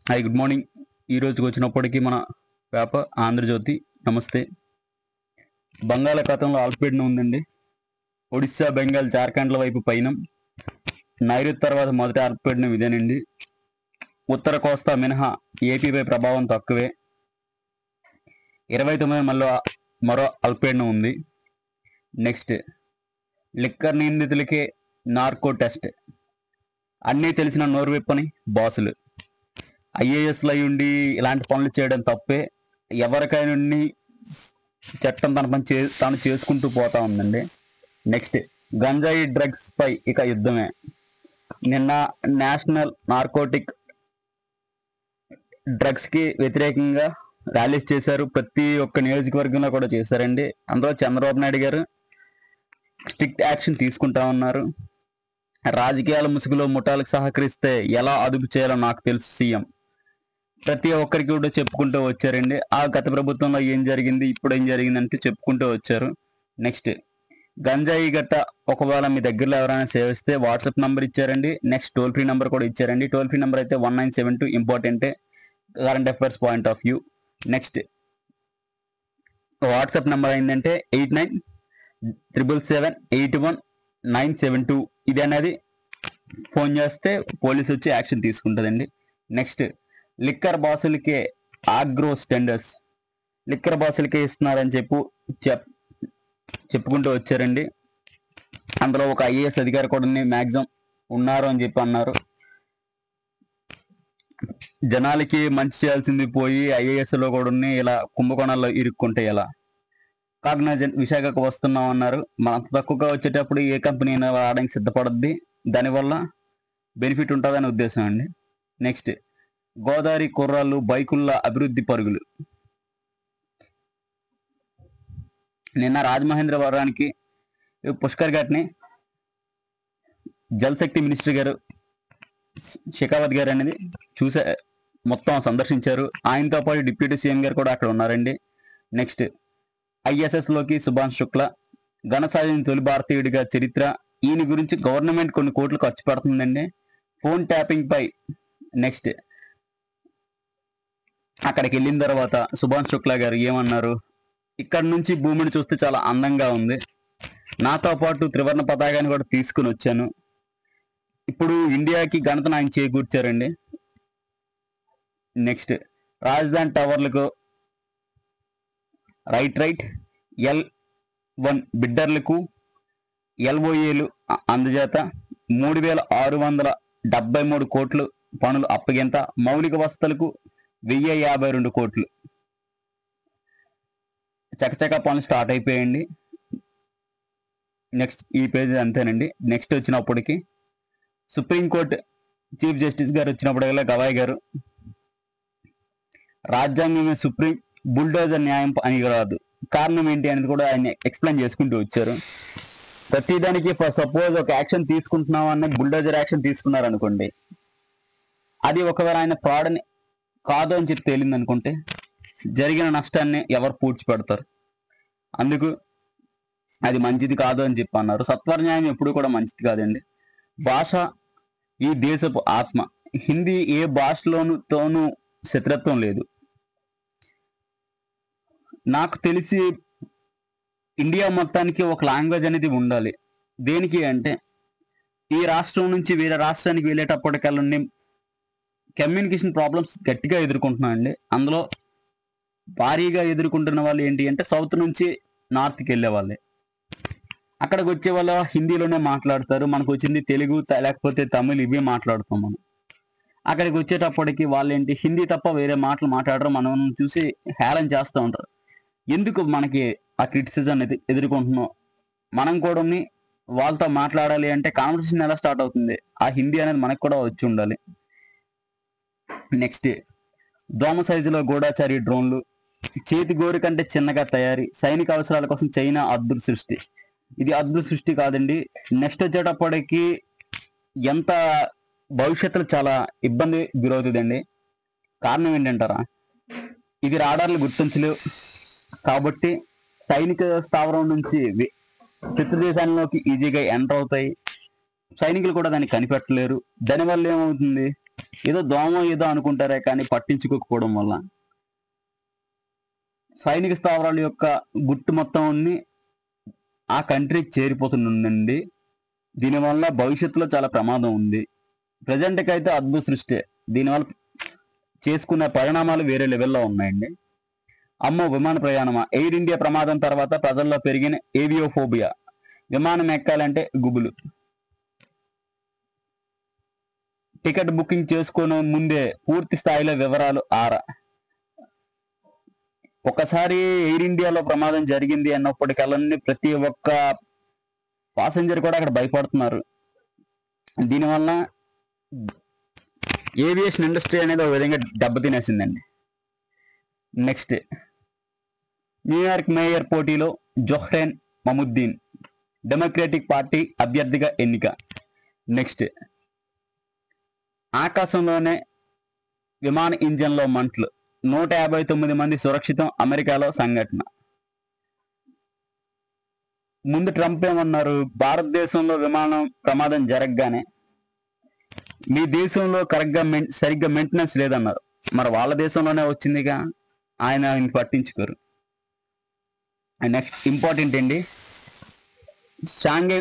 Hi, good morning. ఈ రోజుకి వచ్చినప్పటికీ మన పేపర్ ఆంధ్రజ్యోతి. నమస్తే. బంగాళాఖాతంలో అల్పపీడనం ఉందండి. ఒడిశా, బెంగాల్, జార్ఖండ్ల వైపు పయనం. నైరుతి తర్వాత మొదటి అల్పపీడనం ఇదేనండి. ఉత్తర కోస్తా మినహా ఏపీపై ప్రభావం తక్కువే. 29 మరో అల్పపీడనం ఉంది. నెక్స్ట్, లిక్కర్ నిందితులకే నార్కో టెస్ట్. అన్నీ తెలిసిన నోరు విప్పని బాసులు. ఐఏఎస్లు అయి ఉండి ఇలాంటి పనులు చేయడం తప్పే. ఎవరికైనా చట్టం తన పని తాను చేసుకుంటూ పోతా ఉందండి. నెక్స్ట్, గంజాయి డ్రగ్స్ పై ఇక యుద్ధమే. నిన్న నేషనల్ నార్కోటిక్ డ్రగ్స్ కి వ్యతిరేకంగా ర్యాలీస్ చేశారు. ప్రతి ఒక్క నియోజకవర్గంలో కూడా చేశారండి. అందులో చంద్రబాబు నాయుడు గారు స్ట్రిక్ట్ యాక్షన్ తీసుకుంటా ఉన్నారు. రాజకీయాల ముసుగులో ముఠాలకు సహకరిస్తే ఎలా అదుపు చేయాలో నాకు తెలుసు సీఎం. ప్రతి ఒక్కరికి కూడా చెప్పుకుంటూ వచ్చారండి. ఆ గత ప్రభుత్వంలో ఏం జరిగింది, ఇప్పుడు ఏం జరిగింది అంటే చెప్పుకుంటూ వచ్చారు. నెక్స్ట్, గంజాయి గట్ట ఒకవేళ మీ దగ్గరలో ఎవరైనా సేవిస్తే వాట్సాప్ నంబర్ ఇచ్చారండి. నెక్స్ట్, టోల్ ఫ్రీ నెంబర్ కూడా ఇచ్చారండి. టోల్ ఫ్రీ నెంబర్ అయితే 1972. ఇంపార్టెంటే, current affairs point of view. Next, WhatsApp number అయిందంటే 8977781972. ఇది అనేది ఫోన్ చేస్తే పోలీసు వచ్చి యాక్షన్ తీసుకుంటుందండి. నెక్స్ట్, లిక్కర్ బాసులకే ఆగ్రోస్ టెండర్స్. లిక్కర్ బాసులకే ఇస్తున్నారని చెప్పుకుంటూ వచ్చారండి. అందులో ఒక ఐఏఎస్ అధికారి కూడా మ్యాక్సిమం ఉన్నారు అని చెప్పి అన్నారు. జనాలకి మంచి చేయాల్సింది పోయి ఐఏఎస్ లో కూడా ఇలా కుంభకోణాల్లో ఇరుక్కుంటే ఎలా. కాగ్నిజెంట్ విశాఖకు వస్తున్నాం అన్నారు. మనకు తక్కువగా వచ్చేటప్పుడు ఏ కంపెనీ అయినా రావడానికి సిద్ధపడద్ది. దానివల్ల బెనిఫిట్ ఉంటుందని ఉద్దేశం అండి. నెక్స్ట్, గోదావరి కుర్రాళ్ళు బైకుల్లో అభివృద్ధి పరుగులు. నిన్న రాజమహేంద్రవరానికి పుష్కర్ ఘాట్ని జలశక్తి మినిస్టర్ గారు షెకావత్ గారు అనేది మొత్తం సందర్శించారు. ఆయనతో పాటు డిప్యూటీ సీఎం గారు కూడా అక్కడ ఉన్నారండి. నెక్స్ట్, ఐఎస్ఎస్ లోకి సుభాష్ శుక్లా ఘన సాధించిన తొలి భారతీయుడిగా చరిత్ర. ఈయన గురించి గవర్నమెంట్ కొన్ని కోట్లు ఖర్చు పెడుతుందండి ఫోన్ ట్యాపింగ్ పై. నెక్స్ట్, అక్కడికి వెళ్ళిన తర్వాత సుభాష్ శుక్లా గారు ఏమన్నారు, ఇక్కడ నుంచి భూమిని చూస్తే చాలా అందంగా ఉంది. నాతో పాటు త్రివర్ణ పతాకాన్ని కూడా తీసుకుని వచ్చాను. ఇప్పుడు ఇండియాకి ఘనతను ఆయన చేకూర్చారండి. నెక్స్ట్, రాజధాని టవర్లకు రైట్ L1 బిడ్డర్లకు LOAలు అందజేత. 3673 కోట్లు పనులు అప్పగింత. మౌలిక వసతులకు 1052 కోట్లు. చకచకా పనులు స్టార్ట్ అయిపోయాయండి. నెక్స్ట్, ఈ పేజ్ అంతేనండి. నెక్స్ట్ వచ్చినప్పటికి సుప్రీంకోర్టు చీఫ్ జస్టిస్ గారు వచ్చినప్పటికల్లా గవాయ్ గారు రాజ్యాంగమే సుప్రీం, బుల్డోజర్ న్యాయం అని రాదు, కారణం ఏంటి అనేది కూడా ఆయన ఎక్స్ప్లెయిన్ చేసుకుంటూ వచ్చారు. ప్రతిదానికి సపోజ్ ఒక యాక్షన్ తీసుకుంటున్నాం అన్న బుల్డోజర్ యాక్షన్ తీసుకున్నారు అనుకోండి, అది ఒకవేళ ఆయన ఫ్రాడ్ అని కాదు అని చెప్పి తేలింది అనుకుంటే జరిగిన నష్టాన్ని ఎవరు పూడ్చిపెడతారు? అందుకు అది మంచిది కాదు అని చెప్పి అన్నారు. సత్వర న్యాయం ఎప్పుడు కూడా మంచిది కాదండి. భాష ఈ దేశపు ఆత్మ. హిందీ ఏ భాషలోనూ శత్రుత్వం లేదు. నాకు తెలిసి ఇండియా మొత్తానికి ఒక లాంగ్వేజ్ అనేది ఉండాలి. దేనికి అంటే ఈ రాష్ట్రం నుంచి వేరే రాష్ట్రానికి వెళ్ళేటప్పటికల్లా కమ్యూనికేషన్ ప్రాబ్లమ్స్ గట్టిగా ఎదుర్కొంటున్నామండి. అందులో భారీగా ఎదుర్కొంటున్న వాళ్ళు ఏంటి అంటే సౌత్ నుంచి నార్త్కి వెళ్ళే వాళ్ళే. అక్కడికి వచ్చే వాళ్ళు హిందీలోనే మాట్లాడతారు. మనకు వచ్చింది తెలుగు లేకపోతే తమిళ్, ఇవే మాట్లాడుతాం మనం. అక్కడికి వచ్చేటప్పటికి వాళ్ళు ఏంటి హిందీ తప్ప వేరే మాటలు మాట్లాడరు. మనం చూసి హేళన చేస్తూ ఉంటారు. ఎందుకు మనకి ఆ క్రిటిసిజం అనేది ఎదుర్కొంటున్నాం? మనం కూడా వాళ్ళతో మాట్లాడాలి అంటే కాన్వర్సేషన్ ఎలా స్టార్ట్ అవుతుంది? ఆ హిందీ అనేది మనకు కూడా వచ్చి ఉండాలి. నెక్స్ట్, దోమ సైజులో గూఢచారి డ్రోన్లు, చేతి గోరు కంటే చిన్నగా తయారీ, సైనిక అవసరాల కోసం చైనా అద్భుత సృష్టి. ఇది అద్భుత సృష్టి కాదండి. నెక్స్ట్ వచ్చేటప్పటికి ఎంత భవిష్యత్తులో చాలా ఇబ్బంది గురవుతుందండి. కారణం ఏంటంటారా? ఇది రాడార్లు గుర్తించలేవు కాబట్టి సైనిక స్థావరం నుంచి శత్రు దేశాల్లోకి ఈజీగా ఎంటర్ అవుతాయి. సైనికులు కూడా దాన్ని కనిపెట్టలేరు. దానివల్ల ఏమవుతుంది, ఏదో దోమ ఏదో అనుకుంటారే కానీ పట్టించుకోకపోవడం వల్ల సైనిక స్థావరాల యొక్క గుట్టు మొత్తం ఆ కంట్రీకి చేరిపోతుందండి. దీనివల్ల భవిష్యత్తులో చాలా ప్రమాదం ఉంది. ప్రజెంట్కి అయితే అద్భుత సృష్టి. దీనివల్ల చేసుకునే పరిణామాలు వేరే లెవెల్లో ఉన్నాయండి. అమ్మో విమాన ప్రయాణమా? ఎయిర్ ఇండియా ప్రమాదం తర్వాత ప్రజల్లో పెరిగిన ఏవియోఫోబియా. విమానం ఎక్కాలంటే గుబులు. టికెట్ బుకింగ్ చేసుకునే ముందే పూర్తి స్థాయిలో వివరాలు ఆరా. ఒకసారి ఎయిర్ ఇండియాలో ప్రమాదం జరిగింది అన్నప్పటికల్లా ప్రతి ఒక్క పాసెంజర్ కూడా అక్కడ భయపడుతున్నారు. దీనివల్ల ఏవియేషన్ ఇండస్ట్రీ అనేది ఒక విధంగా దెబ్బతినేసిందండి. నెక్స్ట్, న్యూయార్క్ మేయర్ పోటీలో జోహ్రెన్ మముద్దీన్ డెమోక్రటిక్ పార్టీ అభ్యర్థిగా ఎన్నిక. నెక్స్ట్, ఆకాశంలోనే విమాన ఇంజన్లో మంటలు, 159 మంది సురక్షితం, అమెరికాలో సంఘటన. ముందు ట్రంప్ ఏమన్నారు, భారతదేశంలో విమానం ప్రమాదం జరగగానే మీ దేశంలో సరిగ్గా మెయింటెనెన్స్ లేదన్నారు. మరి వాళ్ళ దేశంలోనే వచ్చిందిగా, ఆయన పట్టించుకోరు. నెక్స్ట్ ఇంపార్టెంట్ అండి, షాంఘై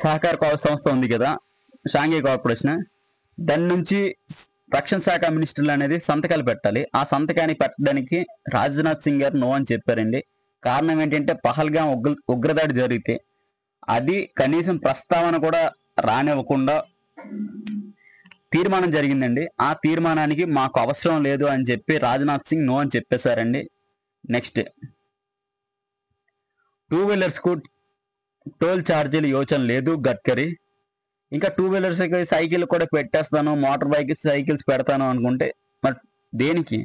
సహకార సంస్థ ఉంది కదా, షాంఘై కార్పొరేషన్, దాని నుంచి రక్షణ శాఖ మినిస్టర్లు అనేది సంతకాలు పెట్టాలి. ఆ సంతకాన్ని పెట్టడానికి రాజ్నాథ్ సింగ్ గారు నో అని చెప్పారండి. కారణం ఏంటంటే పహల్గాం ఉగ్రదాడి జరిగితే అది కనీసం ప్రస్తావన కూడా రానివ్వకుండా తీర్మానం జరిగిందండి. ఆ తీర్మానానికి మాకు అవసరం లేదు అని చెప్పి రాజ్నాథ్ సింగ్ నో అని చెప్పేశారండి. నెక్స్ట్, 2 వీలర్స్కు టోల్ ఛార్జీలు యోచన లేదు గడ్కరీ. ఇంకా 2 వీలర్స్కి సైకిల్ కూడా పెట్టేస్తాను, మోటార్ బైక్ సైకిల్స్ పెడతాను అనుకుంటే మరి దేనికి?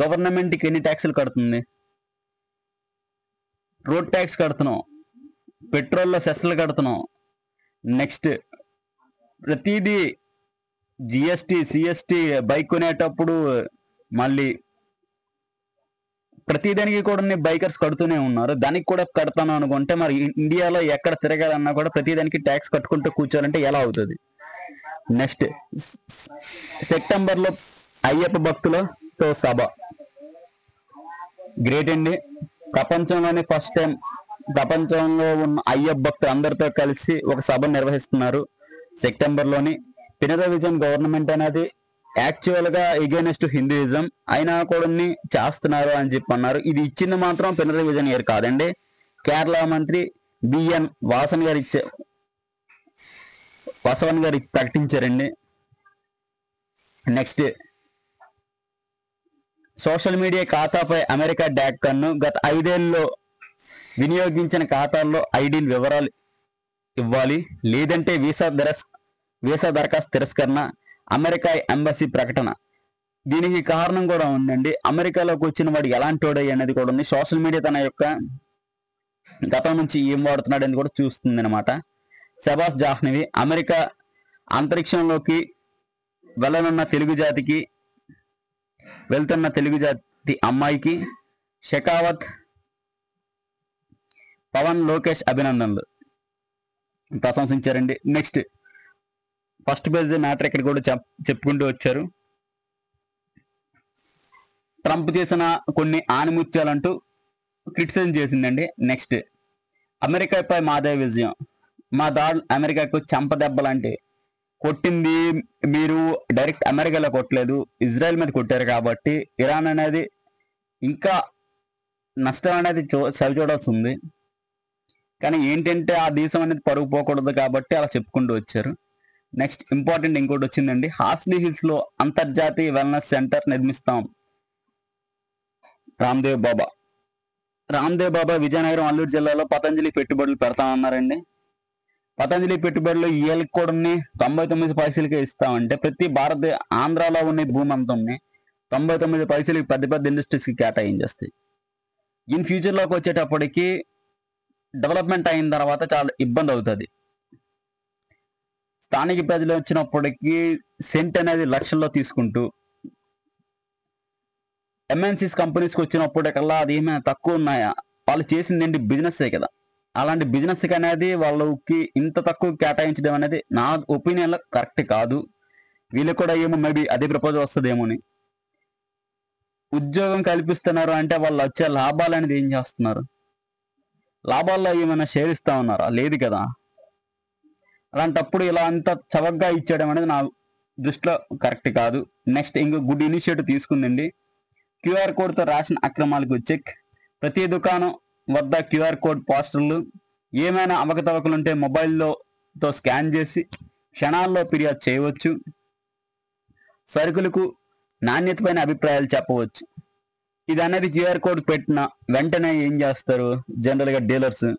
గవర్నమెంట్కి ఎన్ని ట్యాక్సులు కడుతుంది? రోడ్ ట్యాక్స్ కడుతున్నాం, పెట్రోల్లో సెస్లు కడుతున్నాం. నెక్స్ట్, ప్రతిదీ జిఎస్టీ, సిఎస్టీ, బైక్ కొనేటప్పుడు మళ్ళీ ప్రతిదానికి కూడా బైకర్స్ కడుతూనే ఉన్నారు. దానికి కూడా కడతాను అనుకుంటే మరి ఇండియాలో ఎక్కడ తిరగాలన్నా కూడా ప్రతిదానికి ట్యాక్స్ కట్టుకుంటూ కూర్చోాలంటే ఎలా అవుతుంది? నెక్స్ట్, సెప్టెంబర్లో అయ్యప్ప భక్తులతో సభ. గ్రేట్ అండి, ప్రపంచంలోనే ఫస్ట్ టైం ప్రపంచంలో ఉన్న అయ్యప్ప భక్తులు అందరితో కలిసి ఒక సభ నిర్వహిస్తున్నారు సెప్టెంబర్లోని. పినరయ్ విజయన్ గవర్నమెంట్ అనేది యాక్చువల్ గా ఎగైనెస్ట్ హిందూయిజం అయినా కూడా చేస్తున్నారు అని చెప్పి అన్నారు. ఇది ఇచ్చింది మాత్రం పినరయ్ విజయన్ గారు కాదండి, కేరళ మంత్రి బిఎన్ వాసవన్ గారు ప్రకటించారండి. నెక్స్ట్, సోషల్ మీడియా ఖాతాపై అమెరికా డాక్ కన్ను. గత 5 ఏళ్లలో వినియోగించిన ఖాతాల్లో ఐడీల వివరాలు ఇవ్వాలి, లేదంటే వీసా దరఖాస్తు తిరస్కరణ. అమెరికా ఎంబసీ ప్రకటన. దీనికి కారణం కూడా ఉందండి. అమెరికాలోకి వచ్చిన వాడు ఎలాంటి వాడు అనేది కూడా ఉంది. సోషల్ మీడియా తన యొక్క గతం నుంచి ఏం వాడుతున్నాడు అని కూడా చూస్తుంది అనమాట. శబాస్ జాహ్నవి, అమెరికా అంతరిక్షంలోకి వెళ్తున్న తెలుగు జాతి అమ్మాయికి షెకావత్, పవన్, లోకేష్ అభినందనలు ప్రశంసించారండి. నెక్స్ట్, ఫస్ట్ పేజ్ మ్యాటర్ ఇక్కడ కూడా చెప్పుకుంటూ వచ్చారు. ట్రంప్ చేసిన కొన్ని ఆనిముత్యాలంటూ క్రిటిసైజ్ చేసిందండి. నెక్స్ట్, అమెరికాపై మాదే విజయం, మా దాడులు అమెరికాకు చెంపదెబ్బలంటే కొట్టింది మీరు డైరెక్ట్ అమెరికాలో కొట్టలేదు, ఇజ్రాయెల్ మీద కొట్టారు. కాబట్టి ఇరాన్ అనేది ఇంకా నష్టం అనేది చవిచూడాల్సి ఉంది. కానీ ఏంటంటే ఆ దేశం అనేది పరుగు పోకూడదు కాబట్టి అలా చెప్పుకుంటూ వచ్చారు. నెక్స్ట్ ఇంపార్టెంట్ ఇంకోటి వచ్చిందండి, హార్స్లీ హిల్స్ లో అంతర్జాతీయ వెల్నెస్ సెంటర్ నిర్మిస్తాం. రామ్దేవ్ బాబా విజయనగరం, అల్లూరు జిల్లాలో పతంజలి పెట్టుబడులు పెడతామన్నారండి. పతంజలి పెట్టుబడులు ఈ ఏళ్ళకి కూడా 99 పైసలకే ఇస్తామంటే ప్రతి ఆంధ్రాలో ఉన్న భూమి అంతా 99 పైసలకి పెద్ద ఇండస్ట్రీస్కి కేటాయించేస్తాయి. ఇన్ ఫ్యూచర్లోకి వచ్చేటప్పటికి డెవలప్మెంట్ అయిన తర్వాత చాలా ఇబ్బంది అవుతుంది. స్థానిక ప్రజలు వచ్చినప్పటికీ సెంట్ అనేది లక్షల్లో తీసుకుంటూ, ఎంఎన్సీస్ కంపెనీస్కి వచ్చినప్పటికల్లా అది ఏమైనా తక్కువ ఉన్నాయా? వాళ్ళు చేసింది ఏంటి? బిజినెస్సే కదా. అలాంటి బిజినెస్ అనేది వాళ్ళకి ఇంత తక్కువ కేటాయించడం అనేది నా ఒపీనియన్లో కరెక్ట్ కాదు. వీళ్ళకి కూడా ఏమో మేబీ అదే ప్రపోజల్ వస్తుందేమో అని. ఉద్యోగం కల్పిస్తున్నారు అంటే వాళ్ళు వచ్చే లాభాలు అనేది ఏం చేస్తున్నారు? లాభాల్లో ఏమైనా షేర్ ఇస్తా ఉన్నారా? లేదు కదా. అలాంటప్పుడు ఇలా అంత చవకగా ఇచ్చేయడం అనేది నా దృష్టిలో కరెక్ట్ కాదు. నెక్స్ట్ ఇంకో గుడ్ ఇనిషియేటివ్ తీసుకుందండి. క్యూఆర్ కోడ్తో రేషన్ అక్రమాలకు చెక్. ప్రతి దుకాణం వద్ద క్యూఆర్ కోడ్ పోస్టర్లు. ఏమైనా అవకతవకలుంటే మొబైల్తో స్కాన్ చేసి క్షణాల్లో ఫిర్యాదు చేయవచ్చు. సరుకులకు నాణ్యతపైన అభిప్రాయాలు చెప్పవచ్చు. ఇది అనేది క్యూఆర్ కోడ్ పెట్టిన వెంటనే ఏం చేస్తారు జనరల్గా డీలర్స్?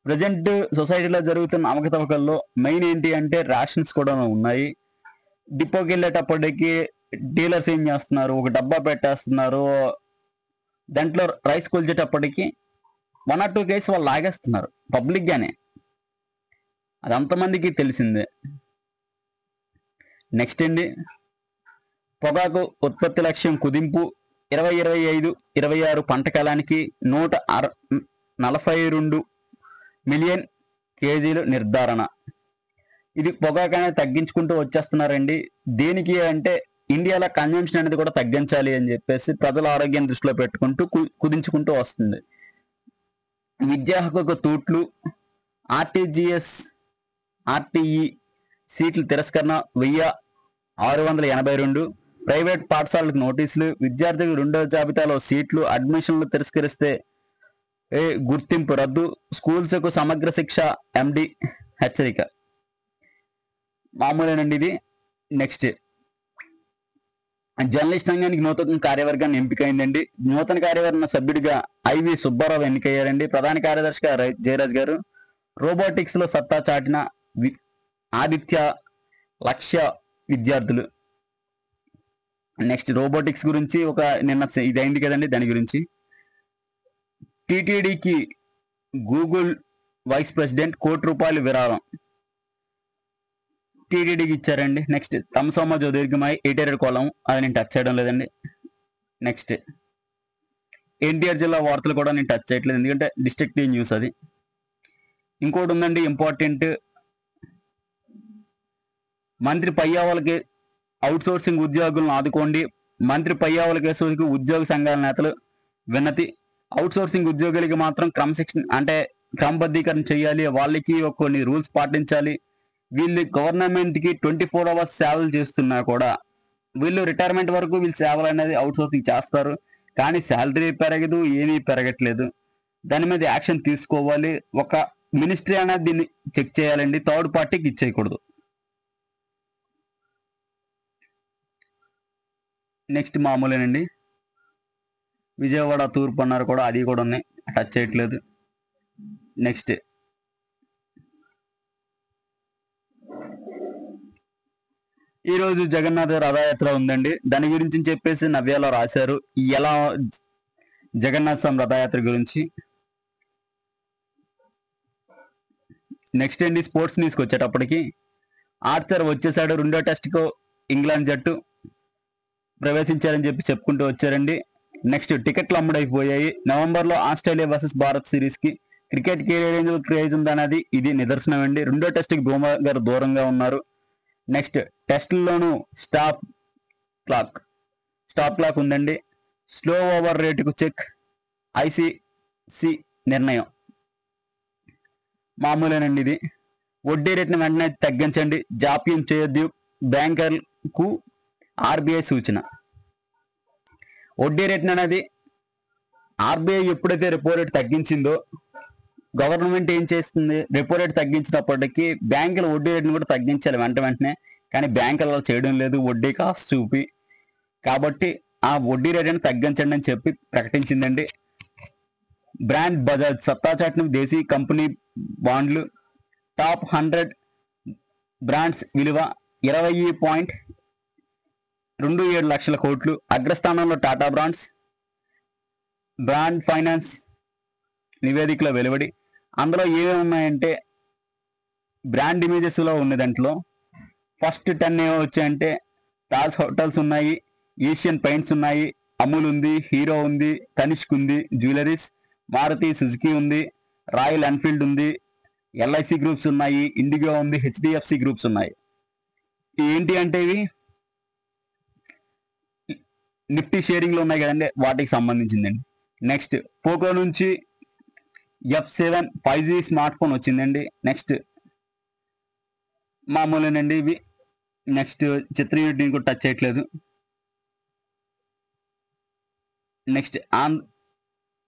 ప్రజెంట్ సొసైటీలో జరుగుతున్న అవకతవకల్లో మెయిన్ ఏంటి అంటే రేషన్స్ కూడా ఉన్నాయి. డిపోకి వెళ్ళేటప్పటికి డీలర్స్ ఏం చేస్తున్నారు, ఒక డబ్బా పెట్టేస్తున్నారు, దాంట్లో రైస్ కొలిచేటప్పటికి 1 or 2 కేసు వాళ్ళు లాగేస్తున్నారు పబ్లిక్గానే. అది అంతమందికి తెలిసిందే. నెక్స్ట్ అండి, పొగాకు ఉత్పత్తి లక్ష్యం కుదింపు. 2025-26 పంట కాలానికి 142 మిలియన్ కేజీలు నిర్ధారణ. ఇది పొగాకు అనేది తగ్గించుకుంటూ వచ్చేస్తున్నారండి. దేనికి అంటే ఇండియాలో కన్జంప్షన్ అనేది కూడా తగ్గించాలి అని చెప్పేసి ప్రజల ఆరోగ్యాన్ని దృష్టిలో పెట్టుకుంటూ కుదించుకుంటూ వస్తుంది. విద్యా హక్కుకు తూట్లు. ఆర్టీఈ సీట్ల తిరస్కరణ 1682. ప్రైవేట్ పాఠశాలకు నోటీసులు. విద్యార్థులకు రెండో జాబితాలో సీట్లు అడ్మిషన్లు తిరస్కరిస్తే గుర్తింపు రద్దు. స్కూల్స్కు సమగ్ర శిక్ష ఎండి హెచ్చరిక. మామూలేనండి ఇది. నెక్స్ట్, జర్నలిస్ట్ రంగానికి నూతన కార్యవర్గాన్ని ఎంపికైందండి. నూతన కార్యవర్గ సభ్యుడిగా ఐవి సుబ్బారావు ఎన్నికయ్యారండి. ప్రధాన కార్యదర్శిగా జయరాజ్ గారు. రోబోటిక్స్ లో సత్తా చాటిన ఆదిత్య లక్ష్య విద్యార్థులు. నెక్స్ట్, రోబోటిక్స్ గురించి ఒక నిన్న ఇది అయింది కదండి, దాని గురించి. టిటిడికి గూగుల్ వైస్ ప్రెసిడెంట్ ₹1 విరాళం టీటీడీకి ఇచ్చారండి. నెక్స్ట్, తమసోమ జ్యోతిర్గమై 88 కోలం, అది నేను టచ్ చేయడం లేదండి. నెక్స్ట్, ఎన్టీఆర్ జిల్లా వార్తలు కూడా నేను టచ్ చేయట్లేదు, ఎందుకంటే డిస్ట్రిక్టివ్ న్యూస్ అది. ఇంకోటి ఉందండి ఇంపార్టెంట్. మంత్రి పయ్యావులకి అవుట్ సోర్సింగ్ ఉద్యోగులను ఆదుకోండి. మంత్రి పయ్యావుల కేసుకి ఉద్యోగ సంఘాల నేతలు విన్నతి. అవుట్ సోర్సింగ్ ఉద్యోగులకి మాత్రం క్రమబద్ధీకరణ చేయాలి. వాళ్ళకి కొన్ని రూల్స్ పాటించాలి. వీళ్ళు గవర్నమెంట్కి 24 hours సేవలు చేస్తున్నా కూడా వీళ్ళు రిటైర్మెంట్ వరకు వీళ్ళు సేవలు అనేది అవుట్ సోర్సింగ్ చేస్తారు, కానీ శాలరీ పెరగదు, ఏమీ పెరగట్లేదు. దాని మీద యాక్షన్ తీసుకోవాలి. ఒక మినిస్ట్రీ అనేది దీన్ని చెక్ చేయాలండి, థర్డ్ పార్టీకి ఇచ్చేయకూడదు. నెక్స్ట్, మామూలేనండి. విజయవాడ తూర్పు అన్నారు కూడా, అది కూడా ఉన్నాయి, టచ్ చేయట్లేదు. నెక్స్ట్, ఈరోజు జగన్నాథ రథయాత్ర ఉందండి. దాని గురించి చెప్పేసి నవ్యాలో రాశారు, ఎలా జగన్నాథ స్వామి రథయాత్ర గురించి. నెక్స్ట్ అండి, స్పోర్ట్స్ న్యూస్కి వచ్చేటప్పటికి ఆర్చర్ వచ్చేసాడు. రెండో టెస్ట్కు ఇంగ్లాండ్ జట్టు ప్రవేశించారని చెప్పుకుంటూ వచ్చారండి. నెక్స్ట్, టికెట్లు అమ్ముడైపోయాయి. నవంబర్లో ఆస్ట్రేలియా వర్సెస్ భారత్ సిరీస్కి క్రికెట్కి ఏ రేంజ్ క్రేజ్ ఉందనేది ఇది నిదర్శనం అండి. రెండో టెస్ట్కి బూమా గారు దూరంగా ఉన్నారు. నెక్స్ట్, టెస్టుల్లోనూ స్టాప్ క్లాక్ ఉందండి. స్లో ఓవర్ రేటుకు చెక్, ఐసీసీ నిర్ణయం. మామూలేనండి ఇది. వడ్డీ రేటును వెంటనే తగ్గించండి, జాప్యం చేయొద్దు, బ్యాంకర్లకు ఆర్బీఐ సూచన. వడ్డీ రేటును అనేది ఆర్బీఐ ఎప్పుడైతే రెపో రేట్ తగ్గించిందో గవర్నమెంట్ ఏం చేస్తుంది, రెపో రేట్ తగ్గించినప్పటికీ బ్యాంకుల వడ్డీ రేటును కూడా తగ్గించాలి వెంటనే. కానీ బ్యాంకులు అలా చేయడం లేదు, వడ్డీ కాస్ట్ చూపి. కాబట్టి ఆ వడ్డీ రేటును తగ్గించండి అని చెప్పి ప్రకటించిందండి. బ్రాండ్ బజాజ్ సత్తా చాటిన దేశీ కంపెనీ బాండ్లు. టాప్ 100 బ్రాండ్స్ విలువ 20.27 లక్షల కోట్లు. అగ్రస్థానంలో టాటా బ్రాండ్ ఫైనాన్స్ నివేదికలో వెలువడి. అందులో ఏమేమి ఉన్నాయంటే బ్రాండ్ ఇమేజెస్ లో ఉన్న దాంట్లో ఫస్ట్ 10 ఏమో వచ్చాయంటే తాజ్ హోటల్స్ ఉన్నాయి, ఏషియన్ పెయింట్స్ ఉన్నాయి, అమూల్ ఉంది, హీరో ఉంది, తనిష్క్ ఉంది, జ్యువెలరీస్, మారుతి సుజుకి ఉంది, రాయల్ ఎన్ఫీల్డ్ ఉంది, ఎల్ఐసి గ్రూప్స్ ఉన్నాయి, ఇండిగో ఉంది, హెచ్డిఎఫ్సి గ్రూప్స్ ఉన్నాయి. ఏంటి అంటే ఇవి నిఫ్టీ షేరింగ్లో ఉన్నాయి కదండి, వాటికి సంబంధించిందండి. నెక్స్ట్ పోకో నుంచి F7 5G స్మార్ట్ ఫోన్ వచ్చిందండి. నెక్స్ట్ మామూలేనండి ఇవి. నెక్స్ట్ చిత్ర యూనిట్ కూడా టచ్ చేయట్లేదు. నెక్స్ట్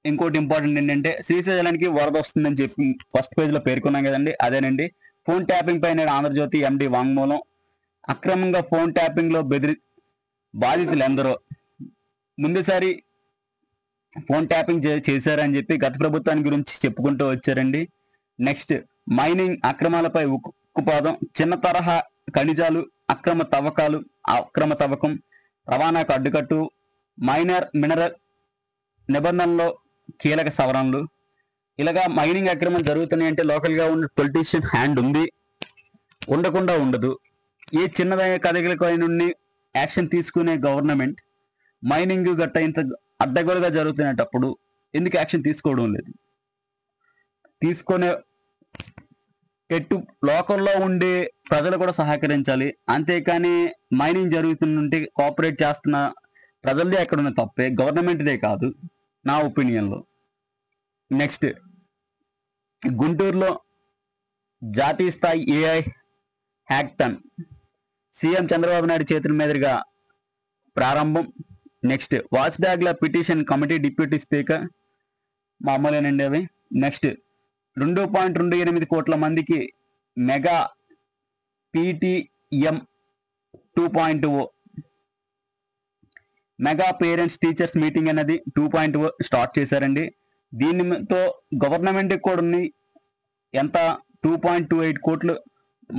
ఇంకోటి ఇంపార్టెంట్ ఏంటంటే శ్రీశైలానికి వరద వస్తుందని చెప్పి ఫస్ట్ పేజ్లో పేర్కొన్నాం కదండి, అదేనండి. ఫోన్ ట్యాపింగ్ పైన ఆంధ్రజ్యోతి ఎండి వాంగ్మూలం. అక్రమంగా ఫోన్ ట్యాపింగ్లో బాధితులు ఎందరో ముందుసారి ఫోన్ ట్యాపింగ్ చేశారని చెప్పి గత ప్రభుత్వాన్ని గురించి చెప్పుకుంటూ వచ్చారండి. నెక్స్ట్ మైనింగ్ అక్రమాలపై ఉక్కుపాదం. చిన్న తరహా ఖనిజాలు అక్రమ తవ్వకం, రవాణాకు అడ్డుకట్టు, మైనర్ మినరల్ నిబంధనల్లో కీలక సవరణలు. ఇలాగా మైనింగ్ అక్రమం జరుగుతున్నాయి అంటే లోకల్గా ఉన్న పొలిటీషియన్ హ్యాండ్ ఉంది, ఉండకుండా ఉండదు. ఏ చిన్నదైన కదలికల నుండి యాక్షన్ తీసుకునే గవర్నమెంట్ మైనింగ్ గట్ట ఇంత అడ్డగోలుగా జరుగుతున్నప్పుడు ఎందుకు యాక్షన్ తీసుకోవడం లేదు? తీసుకునే ఎట్టు లోకల్లో ఉండే ప్రజలు కూడా సహకరించాలి, అంతేకాని మైనింగ్ జరుగుతుంటే కోఆపరేట్ చేస్తున్న ప్రజలదే ఎక్కడున్న తప్పే, గవర్నమెంట్దే కాదు నా ఒపీనియన్లో. నెక్స్ట్ గుంటూరులో జాతీయ స్థాయి AI hackathon CM Chandrababu Naidu చేతుల మీదుగా ప్రారంభం. నెక్స్ట్ వాచ్ డాగ్ల పిటిషన్ కమిటీ డిప్యూటీ స్పీకర్ మామూలేనండి అవి. నెక్స్ట్ 2.28 కోట్ల మందికి mega PTM 2.0 mega parents teachers meeting అనేది 2.0 స్టార్ట్ చేశారండి. దీనితో గవర్నమెంట్ కూడా ఎంత 2.28 కోట్లు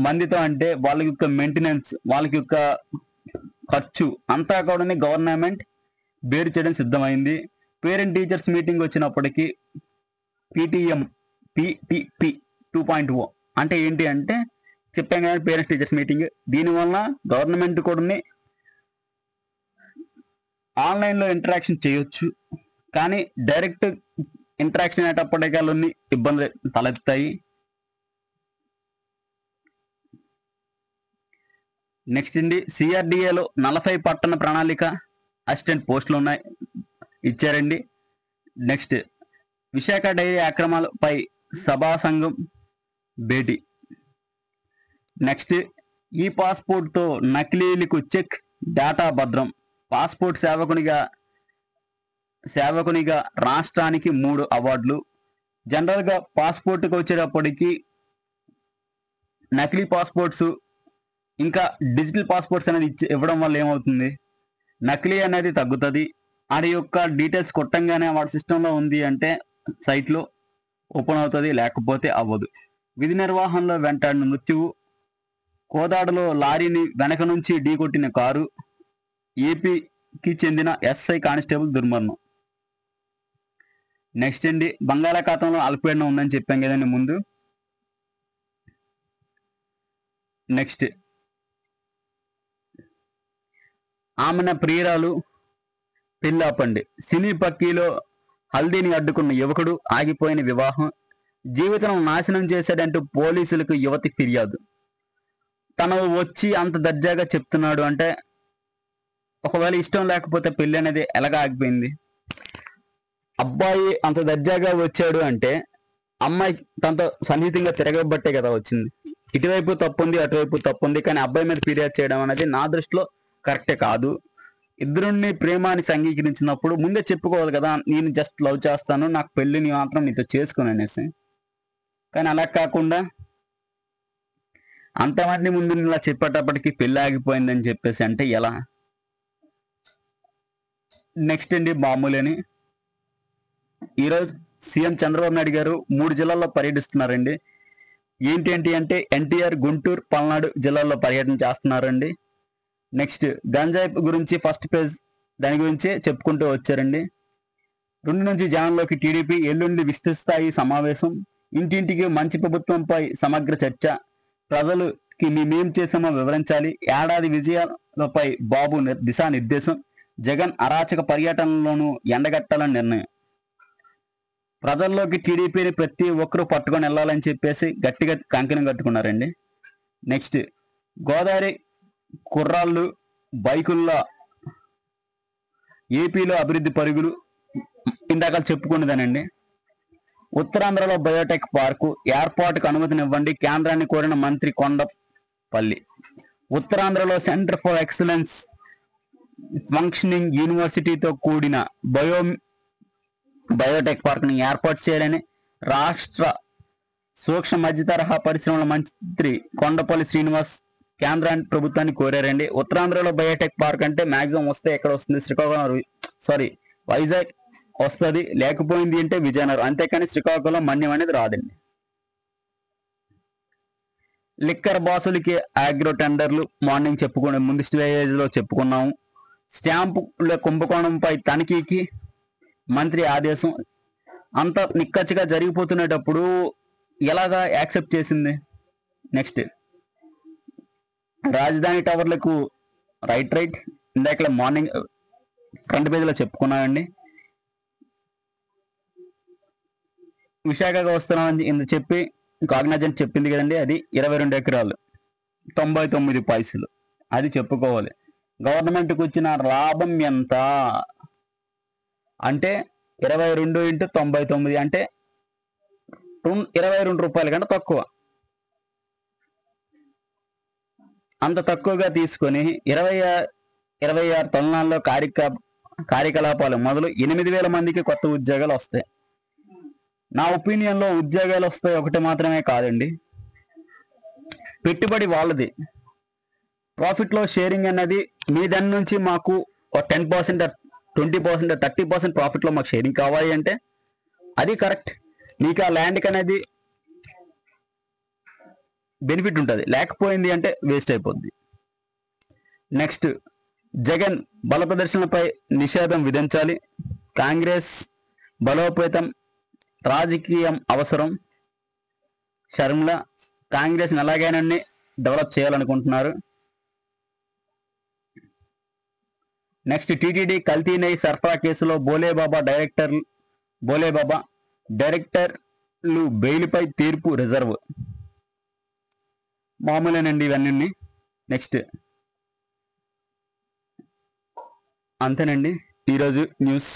మందితో అంటే వాళ్ళ యొక్క మెయింటెనెన్స్, వాళ్ళకి యొక్క ఖర్చు అంతా కూడా గవర్నమెంట్ బేరు చేయడం సిద్ధమైంది. పేరెంట్ టీచర్స్ మీటింగ్ వచ్చినప్పటికీ PTP 2.0 అంటే ఏంటి అంటే చెప్పాం కదా, పేరెంట్స్ టీచర్స్ మీటింగ్. దీనివల్ల గవర్నమెంట్ కూడా ఆన్లైన్లో ఇంటరాక్షన్ చేయొచ్చు, కానీ డైరెక్ట్ ఇంటరాక్షన్ అయ్యేటప్పటికీ ఇబ్బందులు తలెత్తాయి. నెక్స్ట్ అండి CRDAలో 40 పట్టణ ప్రణాళిక అసిస్టెంట్ పోస్టులు ఇచ్చారండి. నెక్స్ట్ విశాఖ డైరీ అక్రమాలపై సభా సంఘం భేటీ. నెక్స్ట్ ఈ పాస్పోర్ట్తో నకిలీలకు చెక్, డేటా భద్రం. పాస్పోర్ట్ సేవకునిగా రాష్ట్రానికి 3 అవార్డులు. జనరల్గా పాస్పోర్ట్కి వచ్చేటప్పటికి నకిలీ పాస్పోర్ట్స్ ఇంకా డిజిటల్ పాస్పోర్ట్స్ అనేది ఇవ్వడం వల్ల ఏమవుతుంది, నకిలీ అనేది తగ్గుతుంది. అది యొక్క డీటెయిల్స్ కొట్టంగానే వాడి సిస్టంలో ఉంది అంటే సైట్లో ఓపెన్ అవుతుంది, లేకపోతే అవ్వదు. విధి నిర్వహణలో వెంటాడిన మృత్యువు. కోదాడలో లారీని వెనక నుంచి ఢీకొట్టిన కారు. ఏపీకి చెందిన SI కానిస్టేబుల్ దుర్మరణం. నెక్స్ట్ అండి బంగాళాఖాతంలో అల్పపీడనం ఉందని చెప్పాం కదండి ముందు. నెక్స్ట్ ఆమెన ప్రియురాలు పెళ్ళాపండి. సినీ పక్కీలో హల్దీని అడ్డుకున్న యువకుడు, ఆగిపోయిన వివాహం. జీవితం నాశనం చేశాడంటూ పోలీసులకు యువతి ఫిర్యాదు. తను వచ్చి అంత దర్జాగా చెప్తున్నాడు అంటే ఒకవేళ ఇష్టం లేకపోతే పెళ్ళి అనేది ఎలాగా ఆగిపోయింది? అబ్బాయి అంత దర్జాగా వచ్చాడు అంటే అమ్మాయి తనతో సన్నిహితంగా తిరగబట్టే కదా వచ్చింది. ఇటువైపు తప్పుంది, అటువైపు తప్పుంది, కానీ అబ్బాయి మీద ఫిర్యాదు చేయడం అనేది నా దృష్టిలో కరెక్టే కాదు. ఇద్దరుని ప్రేమాన్ని అంగీకరించినప్పుడు ముందే చెప్పుకోవాలి కదా, నేను జస్ట్ లవ్ చేస్తాను, నాకు పెళ్ళిని మాత్రం నీతో చేసుకుని అనేసి. కానీ అలా కాకుండా అంతమంది ముందు ఇలా చెప్పేటప్పటికి పెళ్ళి ఆగిపోయిందని చెప్పేసి అంటే ఎలా? నెక్స్ట్ అండి మామూలేని ఈరోజు సీఎం చంద్రబాబు నాయుడు గారు 3 జిల్లాల్లో పర్యటిస్తున్నారండి. ఏంటి అంటే NTR, గుంటూరు, పల్నాడు జిల్లాల్లో పర్యటన చేస్తున్నారండి. నెక్స్ట్ గంజాయి గురించి ఫస్ట్ పేజ్ దాని గురించే చెప్పుకుంటూ వచ్చారండి. 2 నుంచి జనంలోకి టీడీపీ ఎల్లుండి విస్తృతస్థాయి సమావేశం. ఇంటింటికి మంచి ప్రభుత్వంపై సమగ్ర చర్చ. ప్రజలకి మేమేం చేసామో వివరించాలి. ఏడాది విజయాలపై బాబు దిశానిర్దేశం. జగన్ అరాచక పర్యటనలోనూ ఎండగట్టాలని నిర్ణయం. ప్రజల్లోకి టీడీపీని ప్రతి ఒక్కరూ పట్టుకొని వెళ్ళాలని చెప్పేసి గట్టిగా కంకణం కట్టుకున్నారండి. నెక్స్ట్ గోదావరి కుర్రాళ్ళు బైకుల్లో ఏపీలో అభివృద్ధి పరుగులు ఇందాక చెప్పుకున్నదానండి. ఉత్తరాంధ్రలో బయోటెక్ పార్కు ఏర్పాటుకు అనుమతినివ్వండి కేంద్రాన్ని కోరిన మంత్రి కొండపల్లి. ఉత్తరాంధ్రలో సెంటర్ ఫర్ ఎక్సలెన్స్ ఫంక్షనింగ్ యూనివర్సిటీతో కూడిన బయోటెక్ పార్కుని ఏర్పాటు చేయాలని రాష్ట్ర సూక్ష్మ మధ్య తరహా పరిశ్రమల మంత్రి కొండపల్లి శ్రీనివాస్ కేంద్రాన్ని ప్రభుత్వాన్ని కోరారండి. ఉత్తరాంధ్రలో బయోటెక్ పార్క్ అంటే మాక్సిమం వస్తే ఎక్కడ వస్తుంది, శ్రీకాకుళం వైజాగ్ వస్తుంది, లేకపోయింది అంటే విజయనగరం, అంతేకాని శ్రీకాకుళం మన్యం అనేది రాదండి. లిక్కర్ బాసులకి ఆగ్రో టెండర్లు మార్నింగ్ చెప్పుకునే ముందు స్టేజ్ లో చెప్పుకున్నాము. స్టాంపుల కుంభకోణంపై తనిఖీకి మంత్రి ఆదేశం. అంత నిక్కచ్చిగా జరిగిపోతున్నప్పుడు ఎలాగా యాక్సెప్ట్ చేసింది? నెక్స్ట్ రాజధాని టవర్లకు రైట్ ఇందాక మార్నింగ్ ఫ్రంట్ పేజీలో చెప్పుకున్నామండి. విశాఖగా వస్తున్నామని ఇందుకు చెప్పి కాగ్నిజెంట్ చెప్పింది కదండి, అది 22 ఎకరాలు 99 పైసలు, అది చెప్పుకోవాలి. గవర్నమెంట్కి వచ్చిన లాభం ఎంత అంటే 22 × 99 అంటే 22 రూపాయల కంటే తక్కువ. అంత తక్కువగా తీసుకొని 26 తొలనాల్లో కార్యకలాపాలు మొదలు 8,000 మందికి కొత్త ఉద్యోగాలు వస్తాయి. నా ఒపీనియన్లో ఉద్యోగాలు వస్తాయి ఒకటి మాత్రమే కాదండి, పెట్టుబడి వాళ్ళది. ప్రాఫిట్లో షేరింగ్ అన్నది మీ దాని నుంచి మాకు 10%, 20%, 30% ప్రాఫిట్లో మాకు షేరింగ్ కావాలి అంటే అది కరెక్ట్. మీకు ఆ ల్యాండ్కి అనేది బెనిఫిట్ ఉంటుంది, లేకపోయింది అంటే వేస్ట్ అయిపోద్ది. నెక్స్ట్ జగన్ బల ప్రదర్శనలపై నిషేధం విధించాలి. కాంగ్రెస్ బలోపేతం రాజకీయం అవసరం. షర్మిల కాంగ్రెస్ ఎలాగైనా డెవలప్ చేయాలనుకుంటున్నారు. నెక్స్ట్ టీటీడీ కల్తీ నెయ్యి సరఫరా కేసులో బోలేబాబా డైరెక్టర్లు బెయిల్పై తీర్పు రిజర్వ్. మామూలేనండి ఇవన్నీ. నెక్స్ట్ అంతేనండి ఈరోజు న్యూస్.